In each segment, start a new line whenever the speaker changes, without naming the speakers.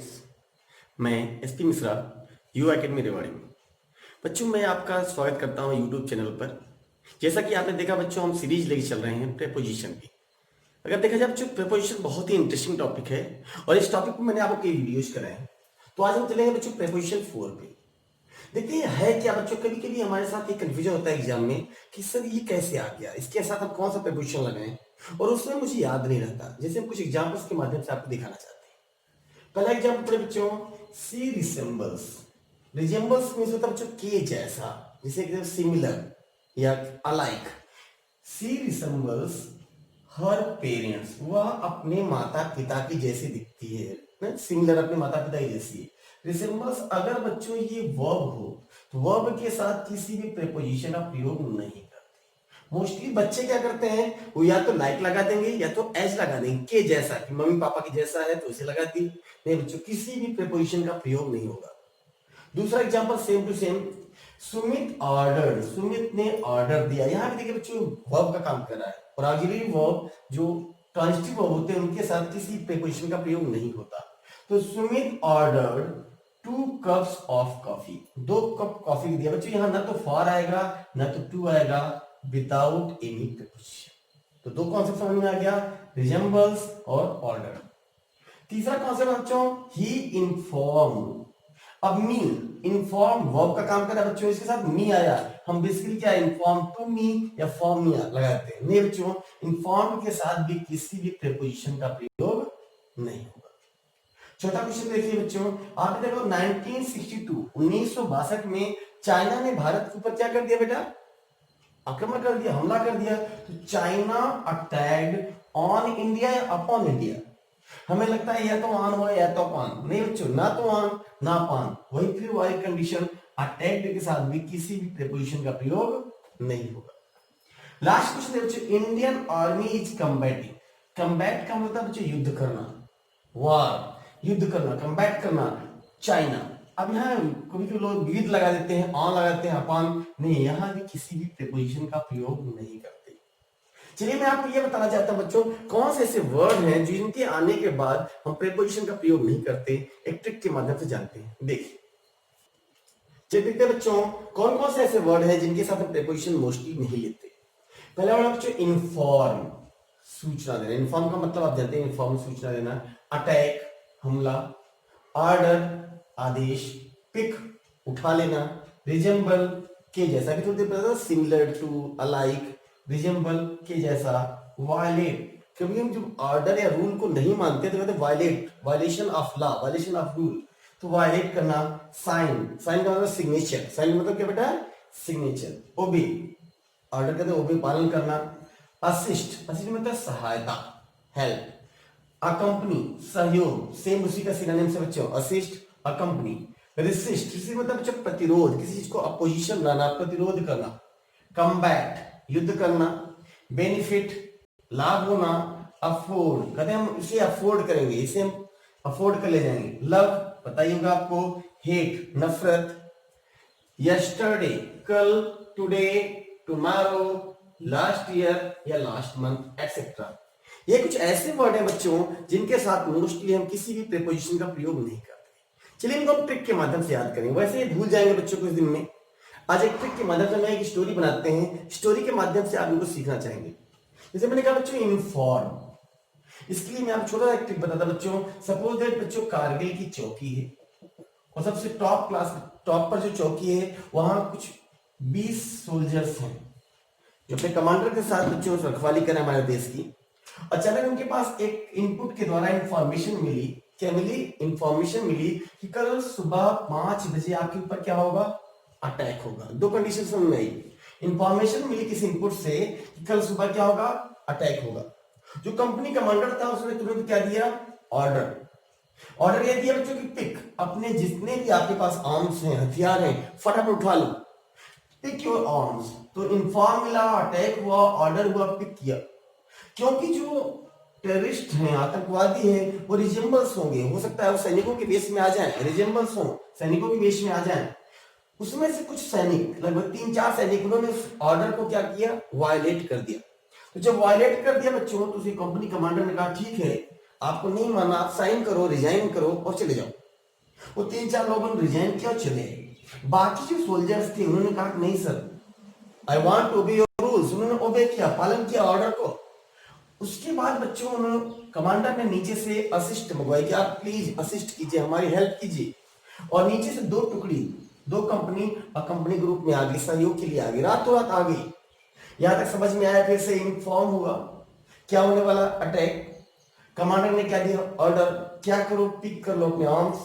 Friends, मैं SP Mishra you academy Rewari में। बच्चों, मैं आपका स्वागत करता हूं यूट्यूब चैनल पर। जैसा कि आपने देखा बच्चों, हम सीरीज लेके चल रहे हैं प्रेपोजिशन की। अगर देखा जाए बच्चों, प्रेपोजिशन बहुत ही इंटरेस्टिंग टॉपिक है और इस टॉपिक पर मैंने आपको कई वीडियोज कराए हैं। तो आज हम चलेंगे बच्चों प्रेपोजिशन 4 पे। देखिए है क्या बच्चों, कभी कभी हमारे साथ ये कंफ्यूजन होता है एग्जाम में कि सर ये कैसे आ गया, इसके साथ हम कौन सा प्रेपोजिशन लगाएं, और उसमें मुझे याद नहीं रहता। जैसे हम कुछ एग्जाम्पल्स के माध्यम से आपको दिखाना चाहते हैं। पहला एग्जाम्पल पढ़े बच्चों, सी रिसेम्बल्स। रिजेम्बल्स मीन्स होता है बच्चों के जैसा, जैसे कि सिमिलर या अलाइक। सी रिसेम्बल्स हर पेरेंट्स, वह अपने माता पिता की जैसी दिखती है। सिमिलर अपने माता पिता की जैसी है। रिसेम्बल्स अगर बच्चों ये वर्ब हो तो वर्ब के साथ किसी भी प्रेपोजिशन का प्रयोग नहीं करते। मोस्टली बच्चे क्या करते हैं, वो या तो लाइक लगा देंगे या तो एज लगा देंगे, के जैसा, कि मम्मी पापा की जैसा है तो उसे लगा दी। नहीं बच्चों, किसी भी प्रेपोजिशन का प्रयोग नहीं होगा। दूसरा example same to same, Sumit order, Sumit ने ऑर्डर दिया। यहाँ पे देखिए बच्चों वर्ब का काम कर रहा है और ऑक्सिलरी वर्ब जो ट्रांजिटिव वर्ब होते हैं उनके साथ किसी प्रेपोजिशन का प्रयोग नहीं होता। तो Sumit order 2 cups of coffee, 2 cup coffee दिया। बच्चों यहाँ ना तो फॉर आएगा ना तो टू आएगा, विदाउट एनी प्रेपोजिशन। तो दो कॉन्सेप्ट समझ में आ गया, रिजेम्बल्स और ऑर्डर। तीसरा कॉन्सेप्ट बच्चों, ही इन्फॉर्म। अब मी, इन्फॉर्म वर्ब का काम कर रहा है बच्चों, इसके साथ मी आया, हम बेसिकली क्या इन्फॉर्म टू मी या फॉर्म मी लगाते हैं। नहीं बच्चों, इन्फॉर्म के साथ भी किसी भी प्रेपोजिशन का प्रयोग नहीं होगा। चौथा क्वेश्चन देखिए बच्चों, आपने देखो 1962 में चाइना ने भारत के ऊपर क्या कर दिया बेटा, आक्रमण कर दिया, हमला कर दिया। तो चाइना अटैक्ड ऑन इंडिया या अपॉन इंडिया। हमें लगता है या तो ऑन हो या तो अपॉन, नहीं बच्चों, ना तो ऑन ना अपॉन, वही फिर वही कंडीशन। अटैक्ड के साथ भी किसी भी प्रेपोजिशन का प्रयोग नहीं होगा। लास्ट क्वेश्चन है बच्चों, Indian army is combating. Combat का मतलब बच्चों युद्ध करना, वार, युद्ध करना, कम्बैट करना, चाइना। अब यहाँ कभी कभी लोग विद लगा देते हैं, ऑन लगाते हैं, अपॉन नहीं, यहाँ भी किसी भी प्रेपोजिशन का प्रयोग नहीं करते। चलिए मैं आपको ये बताना चाहता हूं बच्चों, कौन से ऐसे वर्ड हैं जिनके आने के बाद हम प्रेपोजिशन का प्रयोग नहीं करते, एक ट्रिक के माध्यम से जानते हैं। देखिए चलिए देखते हैं बच्चों, कौन कौन से ऐसे वर्ड हैं जिनके साथ हम प्रेपोजिशन मोस्टली नहीं लेते। पहला वर्ड बच्चों इन्फॉर्म, सूचना देना। इन्फॉर्म का मतलब आप जानते हैं, इन्फॉर्म सूचना देना। अटैक हमला, ऑर्डर आदेश, पिक उठा लेना, रिजेंबल के जैसा, कि थोड़ी देर पहले सिमिलर टू, अलाइक, रिजेंबल के जैसा, वायलेट। कभी हम जब ऑर्डर या रूल को नहीं मानते तो कहते हैं violate, violation of law, violation of rule, तो वायलेट करना। साइन, साइन का मतलब सिग्नेचर, साइन मतलब क्या बेटा, सिग्नेचर। ओबे, ऑर्डर कहते हैं ओबे, पालन करना। असिस्ट, असिस्ट मतलब सहायता, हेल्प। अकंपनी, सहयोग, सेम उसी का सिनोनिम से बच्चों, असिस्ट अकंपनी। रेसिस्ट, रेसिस्ट मतलब बच्चों प्रतिरोध, किसी चीज को अपोजिशन लाना, प्रतिरोध करना। कम्बैट, युद्ध करना। बेनिफिट, लाभ होना। अफोर्ड, कहते हैं हम इसे अफोर्ड करेंगे, इसे हम अफोर्ड कर ले जाएंगे। लव, पता ही होगा आपको। हेट, नफरत। यस्टरडे, कल। टुडे, टुमारो, लास्ट ईयर या लास्ट मंथ, एक्सेट्रा। ये कुछ ऐसे वर्ड हैं बच्चों जिनके साथ मोस्टली हम किसी भी प्रेपोजिशन का प्रयोग नहीं करते। चलिए इनको हम ट्रिक के माध्यम से याद करेंगे, वैसे ये भूल जाएंगे बच्चों कुछ दिन में। आज एक ट्रिक के माध्यम से मैं एक स्टोरी बनाते हैं, स्टोरी के माध्यम से आप इनको सीखना चाहेंगे। जैसे मैंने कहा बच्चों इन्फॉर्म, इसके लिए मैं आपको छोटा एक ट्रिक बताता बच्चों। सपोज दैट बच्चों कारगिल की चौकी है और सबसे टॉप क्लास, टॉप पर जो चौकी है वहां कुछ 20 सोल्जर्स हैं जो अपने कमांडर के साथ बच्चों रखवाली करें हमारे देश की। अचानक उनके पास एक इनपुट के द्वारा इंफॉर्मेशन मिली। क्या मिली? इंफॉर्मेशन मिली कि कल सुबह 5 बजे आपके ऊपर क्या होगा, अटैक होगा। दो कंडीशन समझ में आई। इंफॉर्मेशन मिली किसी इनपुट से कि कल सुबह क्या होगा, अटैक होगा। जो कंपनी कमांडर था उसने तुरंत क्या दिया, ऑर्डर। ऑर्डर ये दिया बच्चों की पिक, अपने जितने भी आपके पास आर्म्स हैं, हथियार हैं, फटाफट उठा लो, पिक योर आर्म्स। तो इंफॉर्म मिला, अटैक हुआ, ऑर्डर हुआ, पिक किया। क्योंकि जो टेररिस्ट हैं, आतंकवादी हैं, वो रिजेंबल्स होंगे, हो सकता है वो सैनिकों के वेश में आ जाएं, रिजेंबल्स हो, सैनिकों के वेश में आ जाएं। उसमें से कुछ सैनिक, लगभग 3-4 सैनिक, उन्होंने उस ऑर्डर को क्या किया, वायलेट कर दिया। तो जब वायलेट कर दिया बच्चों, तो उसी कंपनी कमांडर ने कहा ठीक है, आपको नहीं माना, आप साइन करो, रिजाइन करो और चले जाओ। वो 3-4 लोगों ने रिजाइन किया और चले गए। बाकी जो सोल्जर्स थे उन्होंने कहा नहीं sir, I want to obey your rules. उन्होंने ओबे किया, पालन किया ऑर्डर को। उसके बाद बच्चों उन्होंने, कमांडर ने नीचे से असिस्ट मंगवाई कि आप प्लीज असिस्ट कीजिए, हमारी हेल्प कीजिए। और नीचे से 2 टुकड़ी, 2 कंपनी और कंपनी ग्रुप में आ गई, सहयोग के लिए आ गई, रातों रात आ गई। यहां तक समझ में आया, फिर से इन्फॉर्म हुआ क्या होने वाला, अटैक। कमांडर ने क्या दिया ऑर्डर, क्या करो, पिक कर लो अपने आर्म्स,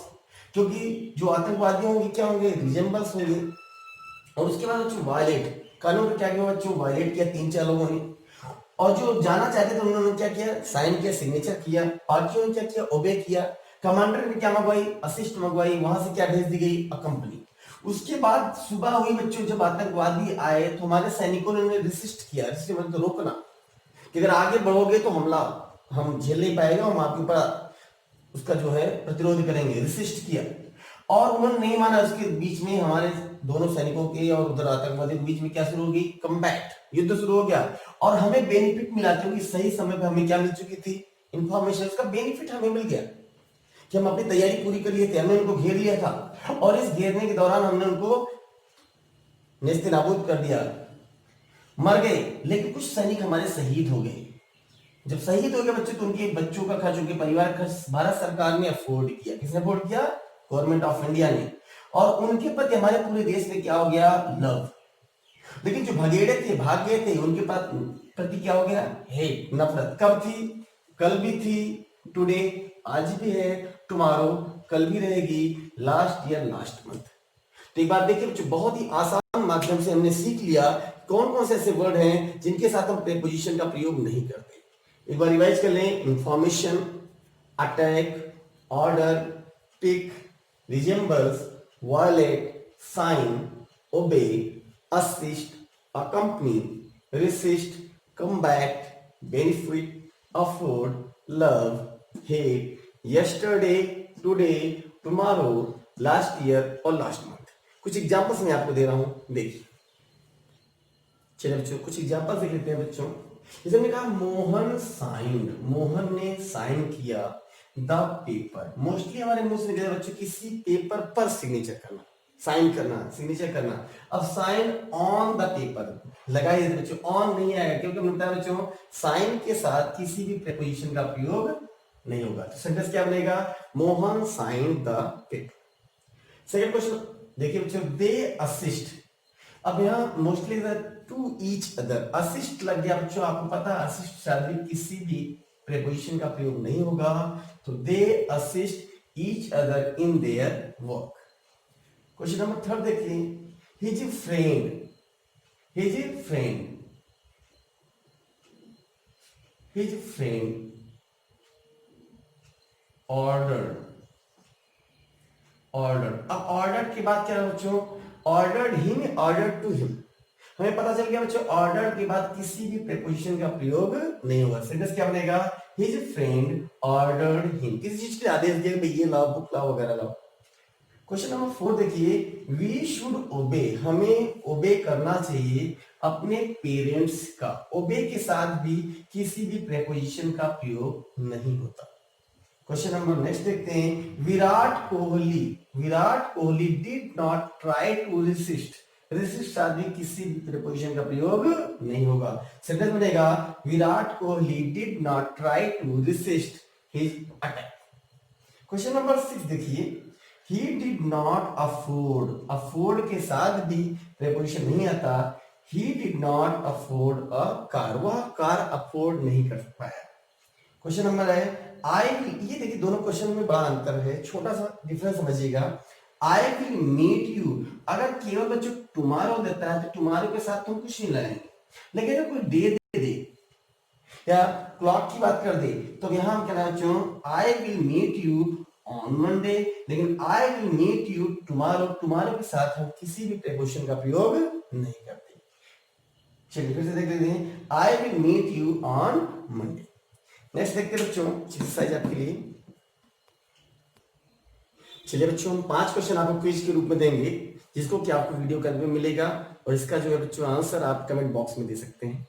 क्योंकि जो आतंकवादी होंगे क्या होंगे, रिजेंबल्स होंगे। और उसके बाद बच्चों वायलेट, कानून का क्या किया बच्चों, वायलेट किया 3-4 लोगों ने। और जो जाना चाहते थे उन्होंने क्या किया, साइन किया, सिग्नेचर किया। बाकियों ने क्या किया, ओबे किया। कमांडर ने क्या मंगवाई, असिस्ट मंगवाई। वहां से क्या भेज दी गई, कंपनी। उसके बाद सुबह हुई बच्चों, जब आतंकवादी आए तो हमारे सैनिकों ने उन्हें रेसिस्ट किया। रेसिस्ट मतलब रोकना, कि अगर आगे बढ़ोगे तो हमला हम झेल नहीं पाएगा, हम आपके ऊपर उसका जो है प्रतिरोध करेंगे, रेसिस्ट किया। और उन्होंने नहीं माना। उसके बीच में हमारे दोनों सैनिकों के और उधर आतंकवादी के बीच में क्या शुरू हो गई, कम्बैट, युद्ध शुरू हो गया। और हमें बेनिफिट मिला, क्योंकि सही समय पे हमें क्या मिल चुकी थी, इंफॉर्मेशन। उसका बेनिफिट हमें मिल गया कि हम अपनी तैयारी पूरी कर लिए थे, हमने उनको घेर लिया था। और इस घेरने के दौरान हमने उनको नेस्ते नाबूद कर दिया, मर गए। लेकिन कुछ सैनिक हमारे शहीद हो गए। जब शहीद हो गए बच्चे, तो उनके बच्चों का खर्च, उनके परिवार का खर्च भारत सरकार ने अफोर्ड किया। किसने अफोर्ड किया, गवर्नमेंट ऑफ इंडिया ने। और उनके प्रति हमारे पूरे देश में क्या हो गया, लव। लेकिन जो भगेड़े थे, भाग गए थे, उनके प्रति क्या हो गया, हेट, नफरत। कब थी, कल भी थी, टुडे आज भी है, टुमारो कल भी रहेगी, लास्ट ईयर लास्ट मंथ। तो एक बात देखिए बच्चों, बहुत ही आसान माध्यम से हमने सीख लिया कौन कौन से ऐसे वर्ड हैं जिनके साथ हम प्रीपोजिशन का प्रयोग नहीं करते। एक बार रिवाइज कर लें, information, attack, order, pick, resembles, violet, sign, obey, assist, accompany, resist, combat, benefit, afford, love, hate, yesterday, today, tomorrow, last year और last month। कुछ एग्जांपल्स मैं आपको दे रहा हूं, देखिए। चलिए बच्चों कुछ एग्जांपल्स देख लेते हैं बच्चों। जैसे हमने कहा मोहन साइन, मोहन ने साइन किया द पेपर। मोस्टली हमारे मुंह से निकले बच्चों, किसी पेपर पर सिग्नेचर करना, साइन करना, सिग्नेचर करना। अब साइन ऑन द पेपर लगाइए बच्चों, ऑन नहीं आएगा क्योंकि हमने बताया बच्चों साइन के साथ किसी भी प्रीपोजिशन का प्रयोग नहीं होगा। तो सेंटेंस क्या बनेगा, Mohan sign the paper. Second question देखिए बच्चों, दे असिस्ट। अब यहाँ mostly to each other, assist लग गया बच्चों, आपको पता है असिस्ट शायद किसी भी प्रीपोजिशन का प्रयोग नहीं होगा। तो they assist each other in their work. Question number 3 देखिए, his friend, his friend, his friend order, order. अब ऑर्डर के बाद क्या है बच्चों, ordered him, order to him. हमें पता चल गया बच्चों ऑर्डर के बाद किसी भी प्रीपोजिशन का प्रयोग नहीं होगा। सेंटेंस क्या बनेगा, हिज फ्रेंड ऑर्डर्ड हिम। किसी चीज के आदेश दिए, भाई ये लाओ, बुक लाओ, वगैरह लाओ। क्वेश्चन नंबर 4 देखिए, वी शुड ओबे, हमें ओबे करना चाहिए अपने पेरेंट्स का। ओबे के साथ भी किसी भी प्रीपोजिशन का प्रयोग नहीं होता। क्वेश्चन नंबर नेक्स्ट देखते हैं, Virat Kohli, Virat Kohli did not try to resist. Resist साथ भी किसी भी प्रीपोजिशन का प्रयोग नहीं होगा। सेंटेंस बनेगा, Virat Kohli did not try to resist his attack. Question number 6 देखिए, he did not afford, afford के साथ भी प्रीपोजिशन नहीं आता। he did not afford a car, वह कार अफोर्ड नहीं कर पाया। क्वेश्चन नंबर है, आई विल, ये देखिए दोनों क्वेश्चन में बड़ा अंतर है, छोटा सा डिफरेंस समझिएगा। आई विल मीट यू, अगर केवल बच्चों टुमारो देता है तो टुमारो के साथ तुम कुछ नहीं लगाएंगे। लेकिन अगर कोई डे दे या क्लॉक की बात कर दे तो यहां हम कहना चाहूँ, I will meet you on Monday. लेकिन I will meet you tomorrow, tomorrow के साथ हम किसी भी प्रीपोजिशन का प्रयोग नहीं करते। चलिए फिर से देख लेते हैं, I will meet you on Monday. Next देखते हैं बच्चों, एक्सरसाइज आपके लिए। चलिए बच्चों, हम 5 क्वेश्चन आपको क्विज के रूप में देंगे, जिसको कि आपको वीडियो के अंत में मिलेगा। और इसका जो है बच्चों आंसर आप कमेंट बॉक्स में दे सकते हैं।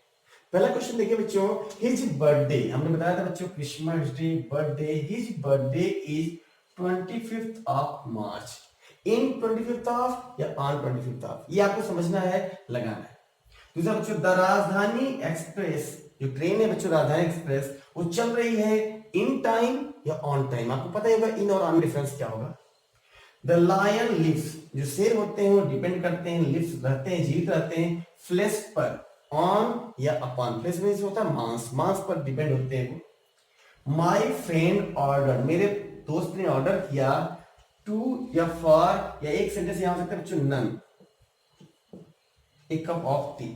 पहला क्वेश्चन देखिए बच्चों, हिज बर्थडे, हमने बताया था बच्चों Christmas day, birthday, his birthday is 25th of March, in 25th of या ऑन 25th ऑफ, ये आपको समझना है, लगाना है। दूसरा बच्चों, द राजधानी एक्सप्रेस, जो ट्रेन है बच्चों राजधानी एक्सप्रेस, वो चल रही है इन टाइम या ऑन टाइम, आपको पता ही होगा इन और ऑन डिफरेंस क्या होगा। द लायन लिव्स, जो शेर होते हैं वो डिपेंड करते हैं, लिव्स रहते हैं, जीवित रहते हैं फ्लेश पर, ऑन या अपॉन, फ्लेश मींस होता है मांस, मांस पर डिपेंड होते हैं वो। माय फ्रेंड ऑर्डर, मेरे दोस्त ने ऑर्डर किया, टू या फॉर या एक सेंटेंस यहां हो सकता है बच्चों नन, एक कप ऑफ टी।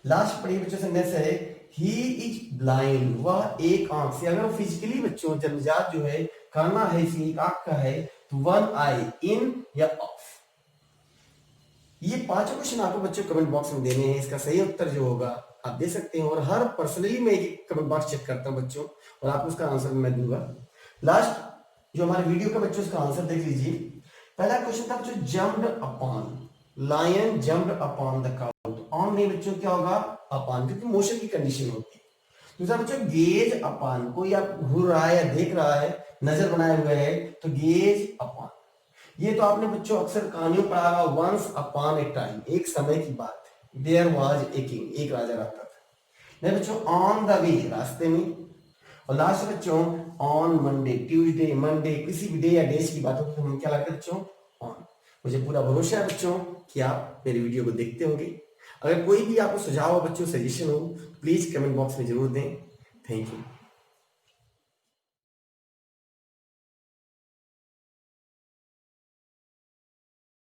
लास्ट पढ़िए बच्चों सेंटेंस है, ही इज ब्लाइंड, वह एक आंख से, अगर वो फिजिकली बच्चों जन्मजात जो है काना है, इसलिए एक आंख का है, तो वन आई, इन या ऑफ। ये पांचों क्वेश्चन आपको बच्चों कमेंट बॉक्स में देने हैं, इसका सही उत्तर जो होगा आप दे सकते हैं, और हर पर्सनली मैं एक कमेंट बॉक्स चेक करता हूं बच्चों, और आपको उसका आंसर मैं दूंगा। लास्ट जो हमारे वीडियो का बच्चों उसका आंसर देख लीजिए। पहला क्वेश्चन था बच्चों jumped upon, lion jumped upon the cow, on नहीं बच्चों क्या होगा अपॉन, क्योंकि मोशन की कंडीशन होती है। दूसरा बच्चों गेज अपॉन, कोई आप घूर रहा है या देख रहा है, नजर बनाए हुए है, तो गेज अपॉन। ये तो आपने बच्चों अक्सर कहानियों पढ़ा होगा, वंस अपॉन ए टाइम, एक समय की बात, देयर वाज ए किंग, एक राजा रहता था। नहीं बच्चों ऑन द वे, रास्ते में। और लास्ट बच्चों ऑन मंडे, ट्यूसडे, मंडे, किसी भी डे या डेज की बात हो तो हम क्या लगाते हैं बच्चों ऑन। मुझे पूरा भरोसा है बच्चों कि आप मेरी वीडियो को देखते होंगे। अगर कोई भी आपको सुझाव हो बच्चों, सजेशन हो, प्लीज कमेंट बॉक्स में जरूर दें। Thank you.